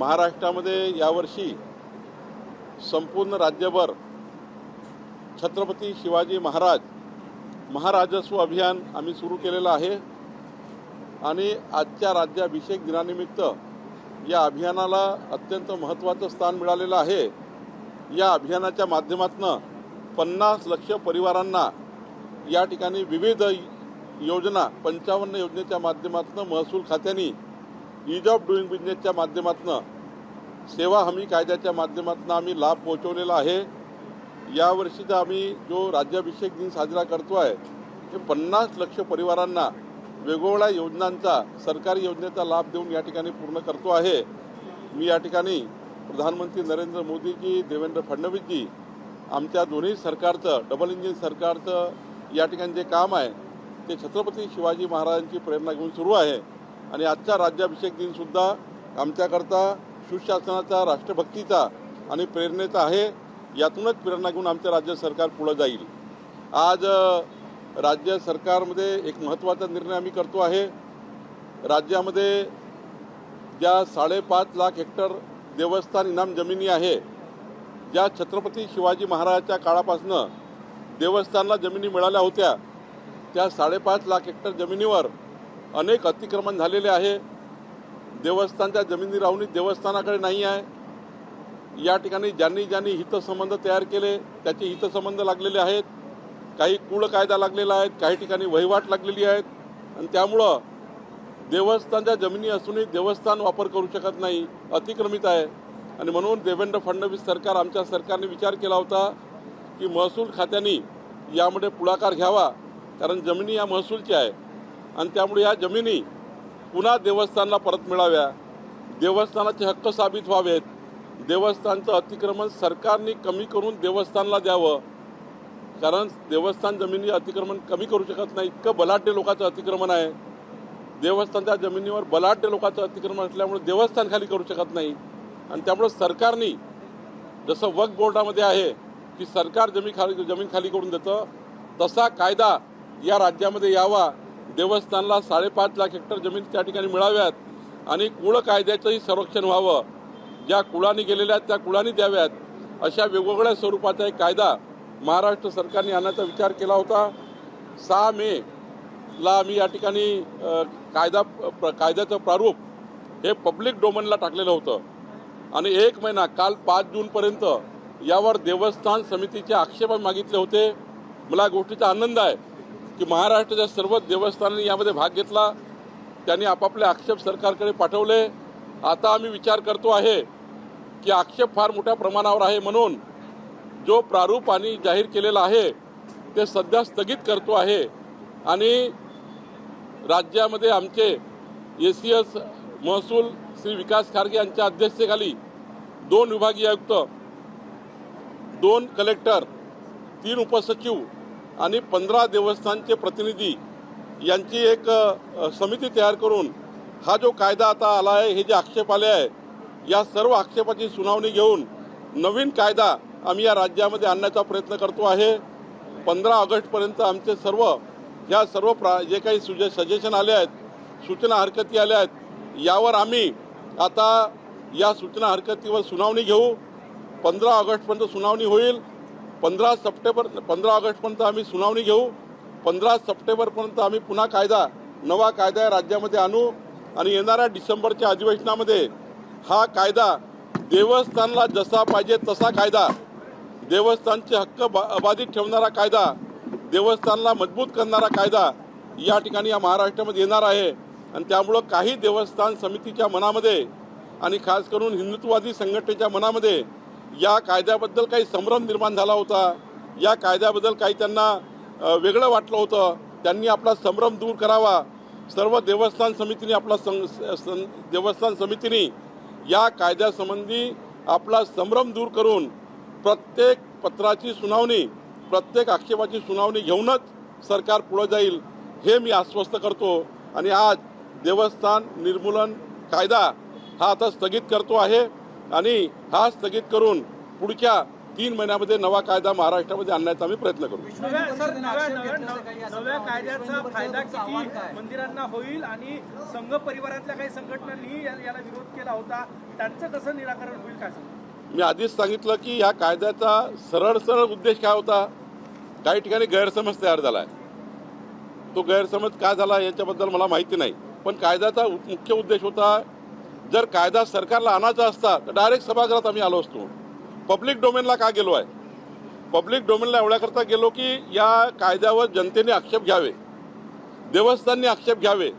महाराष्ट्रामध्ये यावर्षी संपूर्ण राज्यभर छत्रपती शिवाजी महाराज महाराजस्व अभियान आम्ही सुरू केलेलं आहे आणि आजच्या राज्याभिषेक दिनानिमित्त या अभियानाला अत्यंत महत्त्वाचं स्थान मिळालेलं आहे। या अभियानाच्या माध्यमातून 50 लाख परिवारांना या ठिकाणी विविध योजना 55 योजनेच्या माध्यमातून महसूल खात्याने ईज ऑफ डुईंग बिझनेसच्या माध्यमातून सेवा हमी कायद्याच्या माध्यमातून आम्ही लाभ पोहोचवलेला आहे। यावर्षीचा आम्ही जो राज्याभिषेक दिन साजरा करतो आहे ते 50 लाख परिवारांना वेगवेगळ्या योजनांचा सरकारी योजनेचा लाभ देऊन या ठिकाणी पूर्ण करतो आहे। मी या ठिकाणी प्रधानमंत्री नरेंद्र मोदीजी, देवेंद्र फडणवीसजी आमच्या दोन्ही सरकारचं डबल इंजिन सरकारचं या ठिकाणी जे काम आहे ते छत्रपती शिवाजी महाराजांची प्रेरणा घेऊन सुरू आहे आणि आजचा राज्याभिषेक दिनसुद्धा आमच्याकरता सुशासनाचा, राष्ट्रभक्तीचा आणि प्रेरणेचा आहे। यातूनच प्रेरणा घेऊन आमचं राज्य सरकार पुढे जाईल। आज राज्य सरकारमध्ये एक महत्त्वाचा निर्णय आम्ही करतो आहे। राज्यामध्ये ज्या 5.5 लाख हेक्टर देवस्थान इनाम जमिनी आहे, ज्या छत्रपती शिवाजी महाराजांच्या काळापासून देवस्थानला जमिनी मिळाल्या होत्या, त्या 5.5 लाख हेक्टर जमिनीवर अनेक अतिक्रमण झालेले आहे। देवस्थानच्या जमिनी राहुनी देवस्थानाकडे नाही आहे। या ठिकाणी ज्यांनी हितसंबंध तयार केले त्याचे हितसंबंध लागलेले आहेत, काही कुळ कायदा लागलेला आहे, काही ठिकाणी वहिवाट लागलेली आहेत आणि त्यामुळं देवस्थानच्या जमिनी असूनही देवस्थान वापर करू शकत नाही, अतिक्रमित आहे। आणि म्हणून देवेंद्र फडणवीस सरकार, आमच्या सरकारने विचार केला होता की महसूल खात्याने यामध्ये पुढाकार घ्यावा, कारण जमिनी या महसूलची आहे आणि त्यामुळे या जमिनी पुन्हा देवस्थानला परत मिळाव्या, देवस्थानाचे हक्क साबित व्हावेत, देवस्थानचं अतिक्रमण सरकारने कमी करून देवस्थानला द्यावं, कारण देवस्थान जमिनी अतिक्रमण कमी करू शकत नाही, इतकं बलाढ्य लोकांचं अतिक्रमण आहे। देवस्थानच्या जमिनीवर बलाढ्य लोकांचं अतिक्रमण असल्यामुळे देवस्थान खाली करू शकत नाही आणि त्यामुळे सरकारने जसं वक्फ बोर्डामध्ये आहे की सरकार जमीन खाली करून देतं, तसा कायदा या राज्यामध्ये यावा, देवस्थानला 5.5 लाख हेक्टर जमीन त्या ठिकाणी मिळाव्यात आणि कुळ कायद्याचंही संरक्षण व्हावं, ज्या कुळाने गेलेल्या आहेत त्या कुळाने द्याव्यात, अशा वेगवेगळ्या स्वरूपाचा एक कायदा महाराष्ट्र सरकारने आणण्याचा विचार केला होता। 6 मेला आम्ही या ठिकाणी कायद्याचं प्रारूप हे पब्लिक डोमेनला टाकलेलं होतं आणि 1 महिना काल 5 जूनपर्यंत यावर देवस्थान समितीचे आक्षेप मागितले होते। मला गोष्टीचा आनंद आहे की महाराष्ट्राच्या सर्व देवस्थानांनी यामध्ये भाग घेतला, त्यांनी आपापले आक्षेप सरकारकडे पाठवले। आता आम्ही विचार करतो आहे की आक्षेप फार मोठ्या प्रमाणावर आहे, म्हणून जो प्रारूप आणि जाहीर केलेला आहे ते सध्या स्थगित करतो आहे आणि राज्यामध्ये आमचे एसीएस महसूल श्री विकास खारगे यांच्या अध्यक्षतेखाली 2 विभागीय आयुक्त, 2 कलेक्टर, 3 उपसचिव आणि 15 देवस्थानचे प्रतिनिधी यांची एक समिती तयार करून हा जो कायदा आता आला आहे, हे जे आक्षेप आले आहे, या सर्व आक्षेपाची सुनावणी घेऊन नवीन कायदा आम्ही या राज्यामध्ये आणण्याचा प्रयत्न करतो आहे। 15 ऑगस्टपर्यंत आमचे सर्व जे काही सजेशन आले आहेत, सूचना हरकती आल्या आहेत, यावर आम्ही आता या सूचना हरकतीवर सुनावणी घेऊ। 15 ऑगस्टपर्यंत सुनावणी होईल। 15 ऑगस्टपर्यंत आम्ही सुनावणी घेऊ। 15 सप्टेंबरपर्यंत आम्ही पुन्हा नवा कायदा या राज्यामध्ये आणू आणि येणाऱ्या डिसेंबरच्या अधिवेशनामध्ये हा कायदा देवस्थानला जसा पाहिजे तसा कायदा, देवस्थानचे हक्क अबाधित ठेवणारा कायदा, देवस्थानला मजबूत करणारा कायदा या ठिकाणी या महाराष्ट्रामध्ये येणार आहे। आणि त्यामुळं काही देवस्थान समितीच्या मनामध्ये आणि खास करून हिंदुत्ववादी संघटनेच्या मनामध्ये या कायद्याबद्दल काही संभ्रम निर्माण झाला होता, या कायद्याबद्दल काही त्यांना वेगळं वाटलं होतं, त्यांनी आपला संभ्रम दूर करावा। सर्व देवस्थान समितीने या कायद्यासंबंधी आपला संभ्रम दूर करून प्रत्येक पत्राची सुनावणी, प्रत्येक आक्षेपाची सुनावणी घेऊनच सरकार पुढे जाईल, हे मी आश्वस्त करतो। आणि आज देवस्थान निर्मूलन कायदा हा आता स्थगित करतो आहे आणि हा स्थगित करून पुढच्या 3 महिन्यामध्ये नवा कायदा महाराष्ट्रामध्ये आणण्याचा आम्ही प्रयत्न करू. नव्या कायद्याचा फायदा किती मंदिरांना होईल आणि संघ परिवारातल्या काही संघटनांनी याला विरोध केला होता, त्यांचं कसं निराकरण होईल काय सांगा? मी आधीच सांगितलं की या कायद्याचा सरळ उद्देश काय होता. काही ठिकाणी गैरसमज तयार झाला आहे. तो गैरसमज काय झाला याच्याबद्दल मला माहिती नाही, पण कायद्याचा मुख्य उद्देश होता, जर कायदा सरकारला आणायचा असता तर डायरेक्ट सभागृहात आम्ही आलो असतो. पब्लिक डोमेनला का गेलो आहे? पब्लिक डोमेनला एवढ्याकरता गेलो की या कायद्यावर जनतेने आक्षेप घ्यावे, देवस्थानने आक्षेप घ्यावे,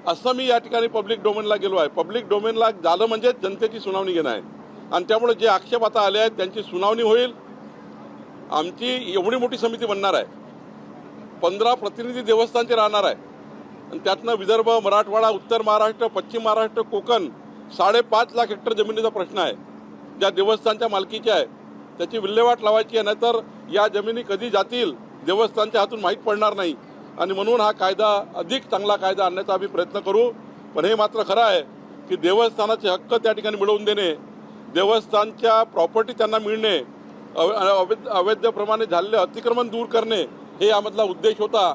असं मी या ठिकाणी पब्लिक डोमेनला गेलो आहे. पब्लिक डोमेनला झालं म्हणजे जनतेची सुनावणी घेणं आहे आणि त्यामुळे जे आक्षेप आता आले आहेत त्यांची सुनावणी होईल. आमची एवढी मोठी समिती बनणार आहे, 15 प्रतिनिधी देवस्थानचे राहणार आहे आणि त्यातनं विदर्भ, मराठवाडा, उत्तर महाराष्ट्र, पश्चिम महाराष्ट्र, कोकण 5.5 लाख हेक्टर जमिनीचा प्रश्न आहे ज्या देवस्थानच्या मालकीच्या आहे. त्याची विल्हेवाट लावायची आहे, नाहीतर या जमिनी कधी जातील देवस्थानच्या हातून माहीत पडणार नाही. आणि म्हणून हा कायदा अधिक चांगला कायदा आणण्याचा आम्ही प्रयत्न करू. पण हे मात्र खरं आहे की देवस्थानाचे हक्क त्या ठिकाणी मिळवून देणे, देवस्थानच्या प्रॉपर्टी त्यांना मिळणे, अवैधप्रमाणे झालेले अतिक्रमण दूर करणे हे यामधला उद्देश होता.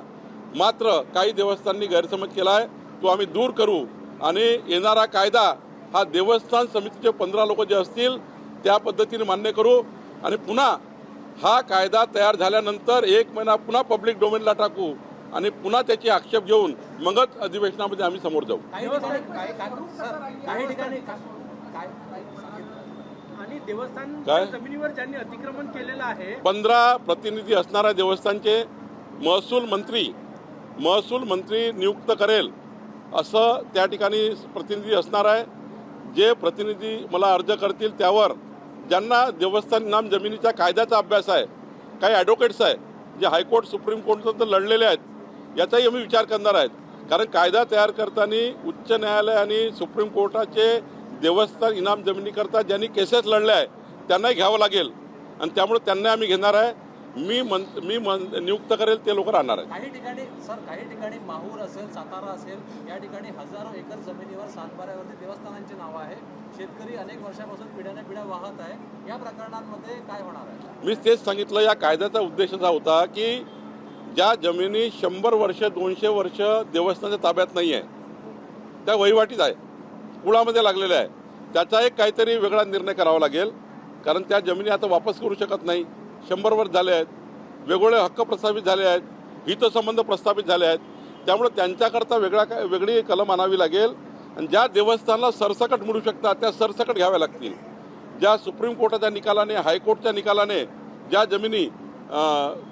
मात्र काही देवस्थाननी गैरसमज केला आहे, तो आम्ही दूर करू आणि येणारा कायदा हा देवस्थान समितीचे 15 लोक जे असतील त्या पद्धतीने मान्य करू आणि पुन्हा हा कायदा तयार झाल्यानंतर 1 महिना पुन्हा पब्लिक डोमेनला टाकू आणि पुन्हा त्याचे आक्षेप घेऊन मगच अधिवेशनामध्ये आम्ही समोर जाऊ. आणि देवस्थान जमिनीवर ज्यांनी अतिक्रमण केलेलं आहे 15 प्रतिनिधी असणाऱ्या देवस्थानचे महसूल मंत्री नियुक्त करेल असं त्या ठिकाणी प्रतिनिधी असणार आहे. जे प्रतिनिधी मला अर्ज करतील त्यावर ज्यांना देवस्थान इनाम जमिनीच्या कायद्याचा अभ्यास आहे, काही ॲडव्होकेट्स आहेत जे हायकोर्ट सुप्रीम कोर्टात लढलेले आहेत, याचाही आम्ही विचार करणार आहेत. कारण कायदा तयार करताना उच्च न्यायालय आणि सुप्रीम कोर्टाचे देवस्थान इनाम जमिनीकरता ज्यांनी केसेस लढल्या आहे त्यांनाही घ्यावं लागेल आणि त्यामुळे त्यांना आम्ही घेणार आहे. मी नियुक्त करेल ते लोक राहणार आहेत. काही ठिकाणी माहूर असेल, सातारा असेल, या ठिकाणी हजारो एकर जमिनीवर सातबाऱ्यावरती देवस्थानांची नावं आहे. शेतकरी अनेक वर्षापासून पिढ्या वाहत आहे. या प्रकरणांमध्ये काय होणार आहे? मी तेच सांगितलं, या कायद्याचा उद्देश असा होता की ज्या जमिनी 100 वर्ष 200 वर्ष देवस्थानाच्या ताब्यात नाही आहे, त्या वहिवाटीत आहे, कुळामध्ये लागलेल्या आहे, त्याचा एक काहीतरी वेगळा निर्णय करावा लागेल. कारण त्या जमिनी आता वापस करू शकत नाही. 100 वर्ष झाले आहेत, वेगवेगळे हक्क प्रस्थापित झाले आहेत, हितसंबंध प्रस्थापित झाले आहेत. त्यामुळे त्यांच्याकरता वेगळी कलम आणावी लागेल आणि ज्या देवस्थानाला सरसकट मिळू शकतात त्या सरसकट घ्याव्या लागतील. ज्या सुप्रीम कोर्टाच्या निकालाने, हायकोर्टच्या निकालाने ज्या जमिनी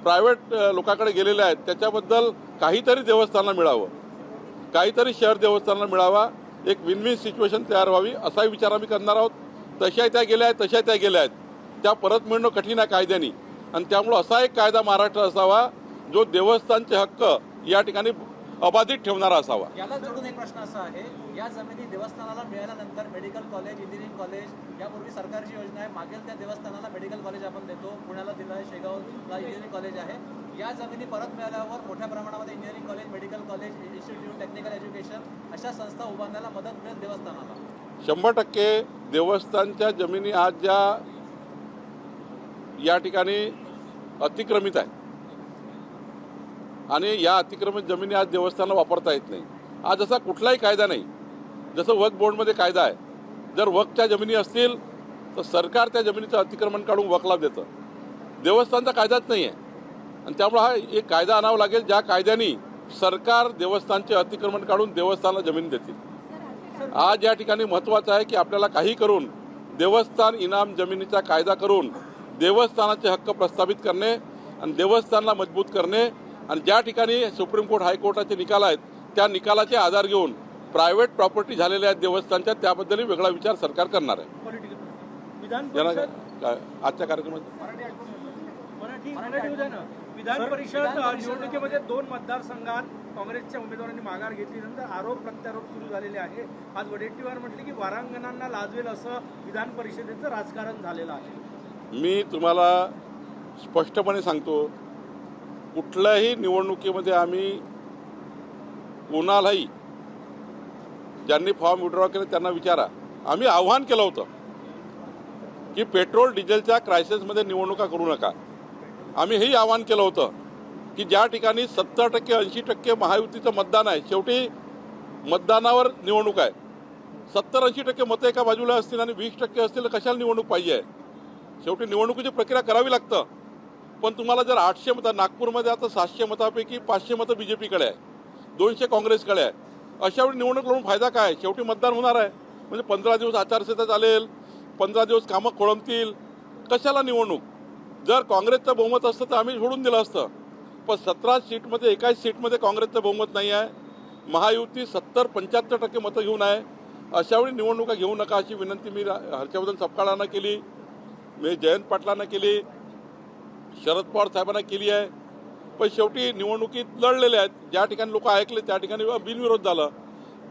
प्रायव्हेट लोकांकडे गेलेल्या आहेत त्याच्याबद्दल काहीतरी देवस्थानाला मिळावं, काहीतरी शहर देवस्थानाला मिळावा, एक विन विन सिच्युएशन तयार व्हावी असाही विचार आम्ही करणार आहोत. तशा त्या गेल्या आहेत, त्या परत मिळणं कठीण आहे कायद्याने आणि त्यामुळं असा एक कायदा महाराष्ट्रात असावा जो देवस्थानचे हक्क या ठिकाणी अबाधित ठेवणारा असावा. याला जोडून एक प्रश्न असा आहे, या जमिनी देवस्थानाला मिळाल्यानंतर मेडिकल कॉलेज, इंजिनिअरिंग कॉलेज, यापूर्वी सरकारची योजना आहे, मागेल त्या देवस्थानाला मेडिकल कॉलेज आपण देतो, पुण्याला दिलं आहे, शेगावला इंजिनिअरिंग कॉलेज आहे. या जमिनी परत मिळाल्यावर मोठ्या प्रमाणामध्ये engineering college, medical college, institute, technical education अशा संस्था उभारण्याला मदत मिळेल देवस्थानाला. 100% देवस्थानच्या जमिनी आज ज्या या ठिकाणी अतिक्रमित आहे आणि या अतिक्रमित जमिनी आज देवस्थानाला वापरता येत नाही. आज असा कुठलाही कायदा नाही. जसं वक्फ बोर्डमध्ये कायदा आहे, जर वक्फच्या जमिनी असतील तर सरकार त्या जमिनीचं अतिक्रमण काढून वक्फला देतं. देवस्थानचा कायदाच नाही आहे आणि त्यामुळे हा एक कायदा आणावा लागेल ज्या कायद्याने सरकार देवस्थानचे अतिक्रमण काढून देवस्थानाला जमीन देतील. आज या ठिकाणी महत्त्वाचं आहे की आपल्याला काही करून देवस्थान इनाम जमिनीचा कायदा करून देवस्थानाचे हक्क प्रस्थापित करणे आणि देवस्थानला मजबूत करणे आणि ज्या ठिकाणी सुप्रीम कोर्ट, हायकोर्टाचे निकाल आहेत त्या निकालाचे आधार घेऊन प्रायव्हेट प्रॉपर्टी झालेल्या आहेत देवस्थानच्या, त्याबद्दलही वेगळा विचार सरकार करणार आहे. आजच्या कार्यक्रमात विधान परिषद निवडणुकीमध्ये 2 मतदारसंघात काँग्रेसच्या उमेदवारांनी माघार घेतली, नंतर आरोप प्रत्यारोप सुरू झालेले आहे. आज वडेट्टीवार म्हटले की वारांगणांना लाजवेल असं विधान परिषदेचं राजकारण झालेलं आहे. मी तुम्हाला स्पष्टपणे सांगतो, कुठल्याही निवडणुकीमध्ये आम्ही कोणालाही ज्यांनी फॉर्म विड्रॉ केले त्यांना विचारा, आम्ही आव्हान केलं होतं की पेट्रोल डिझेलच्या क्रायसिसमध्ये निवडणुका करू नका. आम्ही हेही आवाहन केलं होतं की ज्या ठिकाणी 70% 80% महायुतीचं मतदान आहे, शेवटी मतदानावर निवडणूक आहे. 70-80% मतं एका बाजूला असतील आणि 20% असतील तर कशाला निवडणूक पाहिजे आहे. शेवटी निवडणुकीची प्रक्रिया करावी लागतं. पण तुम्हाला जर 800 मतं, नागपूरमध्ये आता 700 मतापैकी 500 मतं BJPकडे आहे, 200 काँग्रेसकडे आहे. अशा वेळी निवडणूक लढून फायदा काय. शेवटी मतदान होणार आहे. म्हणजे 15 दिवस आचारसंहिता चालेल, 15 दिवस कामं खोळंबतील, कशाला निवडणूक. जर काँग्रेसचं बहुमत असतं तर आम्ही सोडून दिलं असतं. पण 17 सीटमध्ये एकाच सीटमध्ये काँग्रेसचं बहुमत नाही आहे. महायुती 70-75% मतं घेऊन आहे. अशावेळी निवडणुका घेऊ नका अशी विनंती मी हर्षवर्धन सपकाळांना केली, मी जयंत पाटलांना केली, शरद पवार साहेबांना केली आहे. पण शेवटी निवडणुकीत लढलेले आहेत. ज्या ठिकाणी लोक ऐकले त्या ठिकाणी बिनविरोध झालं.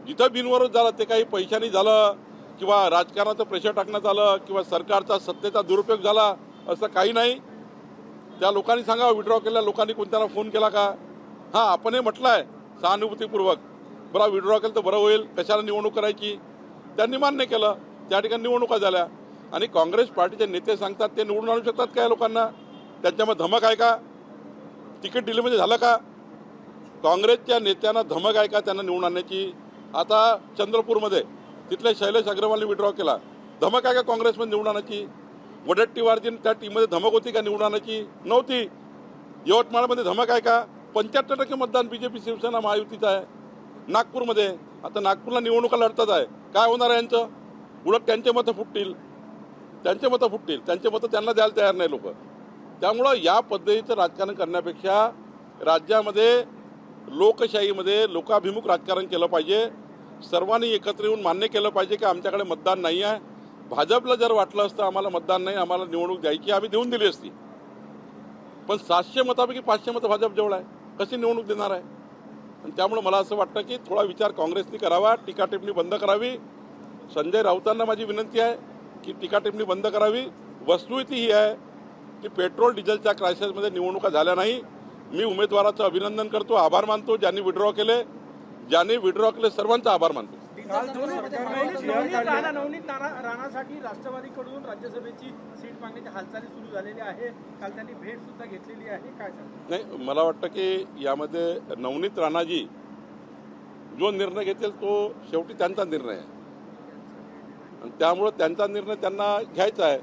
जिथं बिनविरोध झालं ते काही पैशानी झालं किंवा राजकारणाचं प्रेशर टाकण्यात आलं किंवा सरकारचा सत्तेचा दुरुपयोग झाला असं काही नाही. त्या लोकांनी सांगा विड्रॉ केलेल्या लोकांनी कोणत्याला फोन केला का. हां, आपण हे म्हटलं आहे सहानुभूतीपूर्वक, बरं विड्रॉ केलं तर बरं होईल, कशाला निवडणूक करायची. त्यांनी मान्य केलं. त्या ठिकाणी निवडणुका झाल्या. आणि काँग्रेस पार्टीचे नेते सांगतात ते निवडून आणू शकतात काय लोकांना. त्यांच्यामध्ये धमक आहे का. तिकीट दिले म्हणजे झालं का. काँग्रेसच्या नेत्यांना धमक आहे का त्यांना निवडून आणण्याची. आता चंद्रपूरमध्ये तिथले शैलेश अग्रवालने विड्रॉ केला. धमक आहे का काँग्रेसमध्ये निवडून आणण्याची. वडेट्टीवारजी त्या टीममध्ये धमक होती का निवडून आणण्याची. नव्हती. यवतमाळमध्ये धमक आहे का. 75% मतदान BJP शिवसेना महायुतीचं आहे. नागपूरमध्ये आता नागपूरला निवडणुका लढतात आहे. काय होणार आहे यांचं. उलट त्यांचे मतं फुटतील. त्यांचे मतं त्यांना द्यायला तयार नाही लोक. त्यामुळं या पद्धतीचं राजकारण करण्यापेक्षा राज्यामध्ये लोकशाहीमध्ये लोकाभिमुख राजकारण केलं पाहिजे. सर्वांनी एकत्र येऊन मान्य केलं पाहिजे की आमच्याकडे मतदान नाही आहे. भाजपला जर वाटलं असतं आम्हाला मतदान नाही, आम्हाला निवडणूक द्यायची, आम्ही देऊन दिली असती. पण 700 मतापैकी 500 मतं भाजपजवळ आहे. कशी निवडणूक देणार आहे. आणि त्यामुळे मला असं वाटतं की थोडा विचार काँग्रेसनी करावा. टीकाटिप्पणी बंद करावी. संजय राऊतांना माझी विनंती आहे की टीकाटिप्पणी बंद करावी. वस्तुस्थिती ही आहे की पेट्रोल डिझेलच्या क्रायसिसमध्ये निवडणुका झाल्या नाही. मी उमेदवाराचं अभिनंदन करतो, आभार मानतो. ज्यांनी विड्रॉ केले सर्वांचा आभार मानतो. नवनीत राणासाठी राष्ट्रवादीकडून राज्यसभेची सीट मागण्याची हालचाली सुरू झालेली आहे. काल त्यांनी भेट सुद्धा घेतलेली आहे. काय सांगतो. नाही, मला वाटतं की यामध्ये नवनीत राणाजी जो निर्णय घेतील तो शेवटी त्यांचा निर्णय आहे. आणि त्यामुळं त्यांचा निर्णय त्यांना घ्यायचा आहे.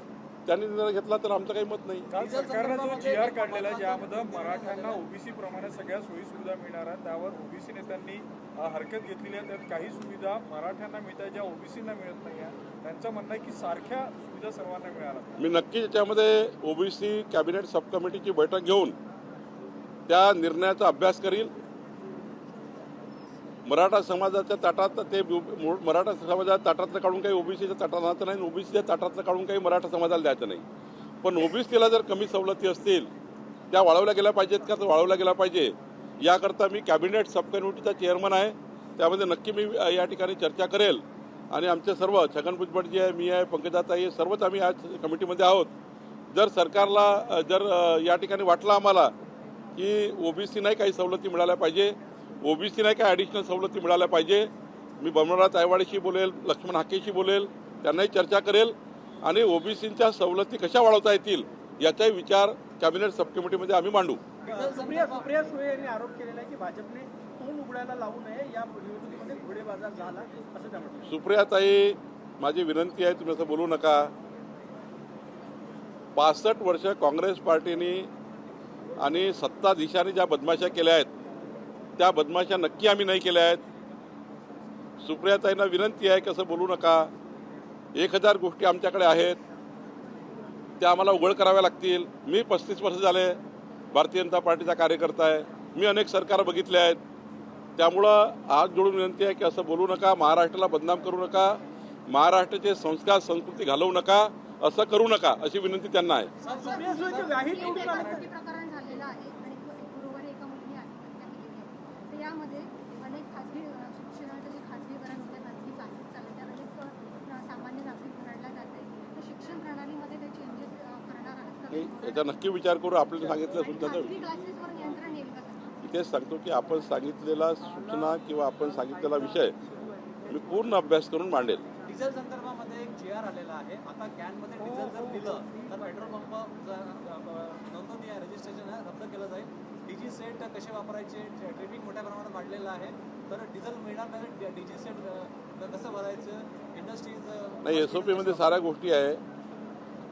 त्यांनी निर्णय घेतला तर आमचं काही मत नाही. काल सरकारनं जो GR काढलेला आहे ज्यामध्ये मराठ्यांना OBC प्रमाणे सगळ्या सोयी सुविधा मिळणार आहेत, त्यावर OBC नेत्यांनी हरकत घेतलेली आहे. त्यात काही सुविधा मराठ्यांना मिळतात ज्या OBCना मिळत नाही आहे. त्यांचं म्हणणं आहे की सारख्या सुविधा सर्वांना मिळाल्या. मी नक्की याच्यामध्ये OBC कॅबिनेट सब कमिटीची बैठक घेऊन त्या निर्णयाचा अभ्यास करील. मराठा समाजाच्या ताटात ते मराठा समाजाच्या ताटातलं काढून काही OBCच्या ताटात राहतं नाही. OBCच्या ताटातलं काढून काही मराठा समाजाला द्यायचं नाही. पण OBCला जर कमी सवलती असतील त्या वाढवल्या गेल्या पाहिजेत का तर वाढवल्या गेल्या पाहिजे. याकरता मी कॅबिनेट सब कमिटीचा चेअरमन आहे. त्यामध्ये नक्की मी या ठिकाणी चर्चा करेल. आणि आमचे सर्व छगन भुजबळजी आहे, मी आहे, पंकजाताई आहे, सर्वच आम्ही आज कमिटीमध्ये आहोत. जर सरकारला या ठिकाणी वाटलं आम्हाला की OBC नाही काही सवलती मिळाल्या पाहिजे, OBC नाही काही ॲडिशनल सवलती मिळाल्या पाहिजे, मी बमनराव तायवाडेशी बोलेल, लक्ष्मण हाकेशी बोलेल, त्यांनाही चर्चा करेल. आणि OBCच्या सवलती कशा वाढवता येतील याचाही विचार कॅबिनेट सब कमिटीमध्ये आम्ही मांडू. सुप्रिया सुळे यांनी आरोप केलेला आहे की भाजपने तोंड उघडायला लावू नये. या निवडणुकीमध्ये घोडेबाजार झाला असं त्या म्हटलं. सुप्रियाताई, माझी विनंती आहे तुम्ही असं बोलू नका. 65 वर्ष काँग्रेस पार्टीने आणि सत्ताधीशांनी ज्या बदमाशा केल्या आहेत त्या बदमाशा नक्की आम्ही नाही केल्या आहेत. सुप्रियाताईंना विनंती आहे की असं बोलू नका. 1000 गोष्टी आमच्याकडे आहेत त्या आम्हाला उघड कराव्या लागतील. मी 35 वर्ष झाले भारतीय जनता पार्टीचा कार्यकर्ता आहे. मी अनेक सरकार बघितले आहेत. त्यामुळं हात जोडून विनंती आहे की असं बोलू नका. महाराष्ट्राला बदनाम करू नका. महाराष्ट्राचे संस्कार संस्कृती घालवू नका. असं करू नका अशी विनंती त्यांना आहे. सुप्रिया सुळेचे व्याही निवडून आले तर प्रकरण झालेलं आहे आणि गुरुवारी एका मुलीने आत्महत्या केलेली आहे. तर यामध्ये अनेक खासगी शिक्षणाचे जे खासगीकरण होते, खासगी क्लासेस चालले, त्यात अनेक सामान्य नागरिक भरडला जात आहे. तर शिक्षण प्रणालीमध्ये काही चेंजेस करणार आहात. याचा नक्की विचार करू. आपल्याला सांगितलं सुद्धा खासगी क्लासेसवर नियंत्रण येईल का? तेच सांगतो की आपण सांगितलेला सूचना किंवा आपण सांगितलेला विषय मी पूर्ण अभ्यास करून मांडेल. डिझेल संदर्भामध्ये एक GR आलेला आहे. आता कॅनमध्ये डिझेल जर दिलं तर पेट्रोल पंप नोंदणी आहे, रजिस्ट्रेशन आहे, रद्द केलं जाईल. डीजी सेट कसे वापरायचे, ट्रॅफिक मोठ्या प्रमाणात वाढलेलं आहे, तर डिझेल मिळणार नाही, डीजी सेट कसं भरायचं, इंडस्ट्रीज नाही, SOP मध्ये साऱ्या गोष्टी आहे.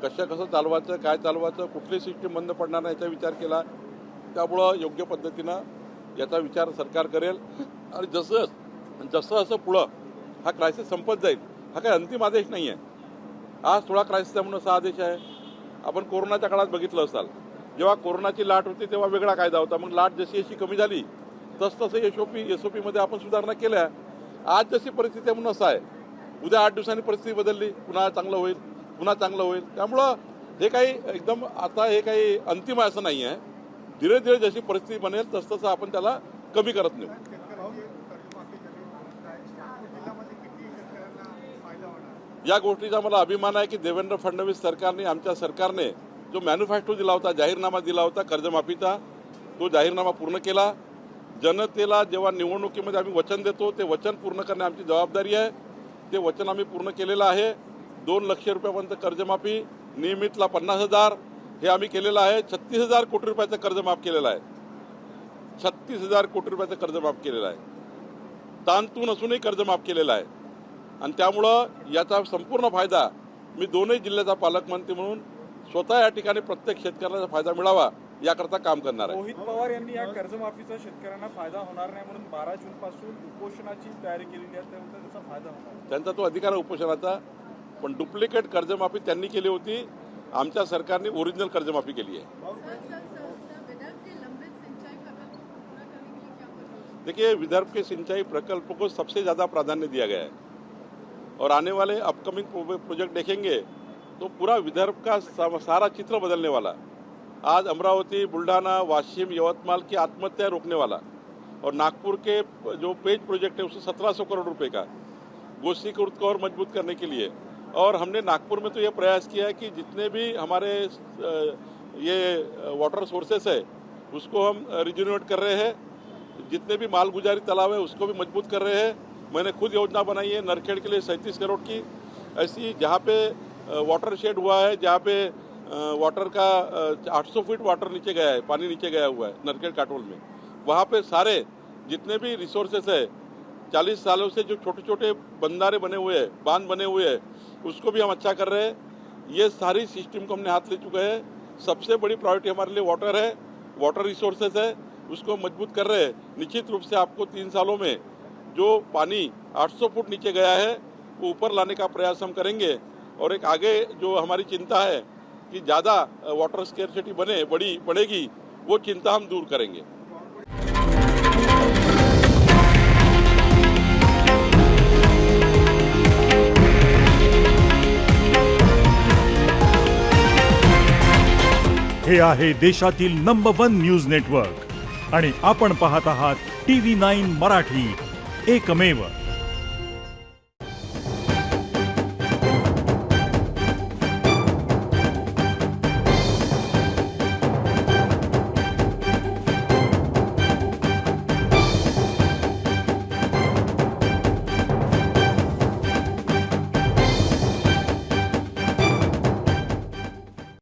कसं चालवायचं, काय चालवायचं, कुठली सिस्टीम बंद पडणार नाही याचा विचार केला. त्यामुळं योग्य पद्धतीनं याचा विचार सरकार करेल. आणि जसं असं पुढं हा क्रायसिस संपत जाईल, हा काही अंतिम आदेश नाही आहे. आज थोडा क्रायसिस आहे म्हणून असा आदेश आहे. आपण कोरोनाच्या काळात बघितलं असाल, जेव्हा कोरोनाची लाट होती तेव्हा वेगळा कायदा होता. मग लाट जशी जशी कमी झाली तसतसं SOP मध्ये आपण सुधारणा केल्या. आज जशी परिस्थिती आहे म्हणून असं आहे. उद्या 8 दिवसांनी परिस्थिती बदलली, पुन्हा चांगलं होईल. त्यामुळं हे काही एकदम आता हे काही अंतिम आहे असं नाही आहे. धीरे धीरे जशी परिस्थिती बनेल तसतसं आपण त्याला कमी करत नेऊ. या गोष्टीचा मला अभिमान आहे की देवेंद्र फडणवीस सरकारने, आमच्या सरकारने जो मॅन्युफॅक्चर दिला होता, जाहीरनामा दिला होता कर्जमाफीचा, तो जाहीरनामा पूर्ण केला. जनतेला जेव्हा निवडणुकीमध्ये आम्ही वचन देतो ते वचन पूर्ण करणे आमची जबाबदारी आहे. ते वचन आम्ही पूर्ण केलेलं आहे. 2 लाख रुपयापर्यंत कर्जमाफी, नियमितला 50,000 हे आम्ही केलेलं आहे. 36,000 कोटी रुपयाचं कर्ज माफ केलेलं आहे. 36,000 कोटी रुपयाचं कर्ज माफ केलेलं आहे. ताणतून असूनही कर्ज माफ केलेलं आहे. आणि त्यामुळं याचा संपूर्ण फायदा मी दोन्ही जिल्ह्याचा पालकमंत्री म्हणून स्वतः या ठिकाणी प्रत्येक शेतकऱ्याला फायदा मिळावा याकरता काम करणार आहे. रोहित पवार यांनी या कर्जमाफीचा शेतकऱ्यांना फायदा होणार नाही म्हणून 12 जून पासून उपोषणाची तयारी केलेली आहे. त्याचा फायदा होणार, त्यांचा तो अधिकार आहे उपोषणाचा. पण डुप्लिकेट कर्जमाफी त्यांनी केली होती. आमच्या सरकारने ओरिजिनल कर्जमाफी केली आहे. देखिए, विदर्भ के सिंचाई प्रकल्प को सबसे ज़्यादा प्राधान्य दिया गया है. और आने वाले अपकमिंग प्रोजेक्ट देखेंगे तो पूरा विदर्भ का सारा चित्र बदलने वाला. आज अमरावती, बुल्ढाना, वाशिम, यवतमाल की आत्महत्या रोकने वाला. और नागपुर के जो पेज प्रोजेक्ट है उससे 1700 करोड़ रुपए का गोष्ठीकृत को और मजबूत करने के लिए. और हमने नागपुर में तो ये प्रयास किया है कि जितने भी हमारे ये वाटर सोर्सेस है उसको हम रिज्यूनेट कर रहे हैं. जितने भी मालगुजारी तालाब है उसको भी मजबूत कर रहे हैं. मैंने खुद योजना बनाई है नरखेड़ के लिए 37 करोड़ की. ऐसी जहाँ पे वाटर शेड हुआ है, जहाँ पे वाटर का 800 फीट वाटर नीचे गया है, पानी नीचे गया हुआ है नरखेड़ काटोल में, वहाँ पे सारे जितने भी रिसोर्सेस है 40 सालों से जो छोटे छोटे बंधारे बने हुए हैं, बांध बने हुए हैं, उसको भी हम अच्छा कर रहे हैं. ये सारी सिस्टम को हमने हाथ ले चुके हैं. सबसे बड़ी प्रायोरिटी हमारे लिए वाटर है, वाटर रिसोर्सेज है, उसको मजबूत कर रहे हैं. निश्चित रूप से आपको 3 सालों में जो पानी 800 फुट नीचे गया है वो ऊपर लाने का प्रयास हम करेंगे. और एक आगे जो हमारी चिंता है कि ज़्यादा वाटर स्केर्सिटी बढ़ेगी, वो चिंता हम दूर करेंगे. हे आहे देशातील नंबर 1 न्यूज नेटवर्क आणि आपण पाहत आहात TV9 मराठी, एकमेव.